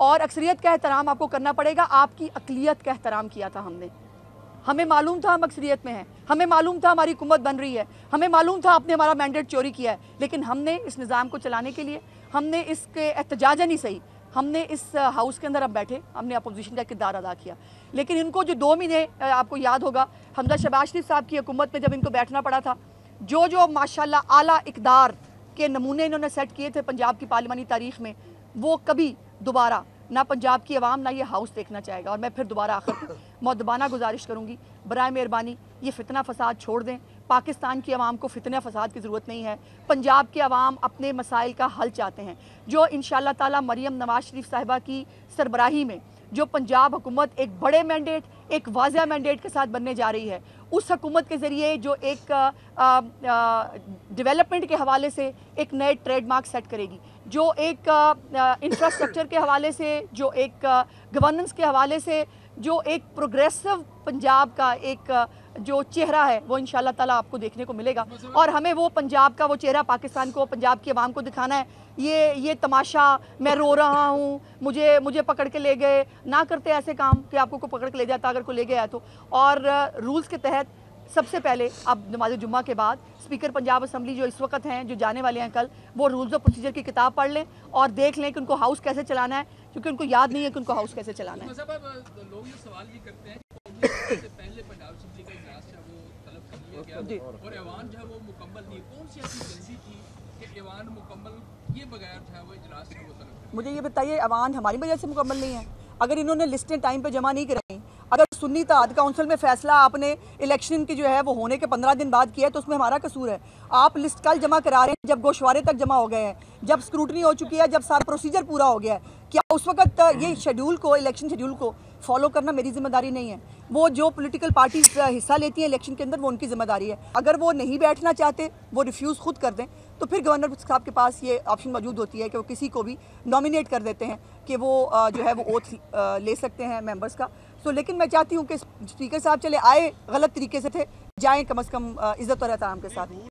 और अक्सरियत का एहतराम आपको करना पड़ेगा। आपकी अक़लियत का एहतराम किया था हमने। हमें मालूम था हम अक्सरियत में हैं, हमें मालूम था हमारी हुकूमत बन रही है, हमें मालूम था आपने हमारा मैंडेट चोरी किया है, लेकिन हमने इस निज़ाम को चलाने के लिए, हमने इसके एहतजाजन ही सही, हमने इस हाउस के अंदर अब बैठे, हमने अपोजिशन का किरदार अदा किया। लेकिन इनको जो 2 महीने, आपको याद होगा हमजा शहबाज शरीफ साहब की हुकूमत में जब इनको बैठना पड़ा था, जो माशाल्लाह आला इक़दार के नमूने इन्होंने सेट किए थे पंजाब की पार्लिमानी तारीख में, वो कभी दोबारा ना पंजाब की आवाम ना ये हाउस देखना चाहेगा। और मैं फिर दोबारा आखिर मुअद्दबाना गुजारिश करूँगी, बराए मेहरबानी ये फितना फसाद छोड़ दें। पाकिस्तान की आवाम को फितना फसाद की ज़रूरत नहीं है। पंजाब के आवाम अपने मसाइल का हल चाहते हैं, जो इंशाअल्लाह ताला मरियम नवाज शरीफ साहिबा की सरबराही में जो पंजाब हुकूमत एक बड़े मैंडेट, एक वाज़ह मैंडेट के साथ बनने जा रही है, उस हुकूमत के ज़रिए जो एक डेवलपमेंट के हवाले से एक नए ट्रेडमार्क सेट करेगी, जो एक इंफ्रास्ट्रक्चर के हवाले से, जो एक गवर्नेंस के हवाले से, जो एक प्रोग्रेसिव पंजाब का एक जो चेहरा है वो इंशाअल्लाह ताला आपको देखने को मिलेगा। और हमें वो पंजाब का वो चेहरा पाकिस्तान को, पंजाब की आवाम को दिखाना है। ये तमाशा मैं रो रहा हूँ, मुझे पकड़ के ले गए, ना करते ऐसे काम कि आपको को पकड़ के ले जाता अगर कोई ले गया तो। और रूल्स के तहत सबसे पहले अब नमाज जुम्मा के बाद स्पीकर पंजाब असम्बली जो इस वक्त हैं, जो जाने वाले हैं कल, वो रूल्स ऑफ प्रोसीजर की किताब पढ़ लें और देख लें कि उनको हाउस कैसे चलाना है, क्योंकि उनको याद नहीं है कि उनको हाउस कैसे चलाना है। लोग ये सवाल भी करते हैं कि पहले पंजाब असम्बली का इजलास है वो तलब कर लिया गया और ऐवान जो है वो मुकम्मल नहीं, कौन सी ऐसी जल्दी थी कि ऐवान मुकम्मल किए बगैर जो है वो इजलास को तलब कर? मुझे ये बताइए, ऐवान हमारी वजह से मुकम्मल नहीं है? अगर इन्होंने लिस्टें टाइम पे जमा नहीं कराई, अगर सुन्नी इत्तेहाद काउंसिल में फैसला आपने इलेक्शन की जो है वो होने के 15 दिन बाद किया है, तो उसमें हमारा कसूर है? आप लिस्ट कल जमा करा रहे हैं जब गोशवारे तक जमा हो गए हैं, जब स्क्रूटनी हो चुकी है, जब सारा प्रोसीजर पूरा हो गया है। क्या उस वक्त ये शेड्यूल को, इलेक्शन शेड्यूल को फॉलो करना मेरी जिम्मेदारी नहीं है? वो जो पॉलिटिकल पार्टीज हिस्सा लेती हैं इलेक्शन के अंदर, वो उनकी जिम्मेदारी है। अगर वो नहीं बैठना चाहते, वो रिफ्यूज़ खुद कर दें, तो फिर गवर्नर साहब के पास ये ऑप्शन मौजूद होती है कि वो किसी को भी नॉमिनेट कर देते हैं कि वो जो है वो ओथ ले सकते हैं मेंबर्स का। लेकिन मैं चाहती हूँ कि स्पीकर साहब चले आए गलत तरीके से थे, जाएँ कम से कम इज़्ज़त और एहतराम के साथ।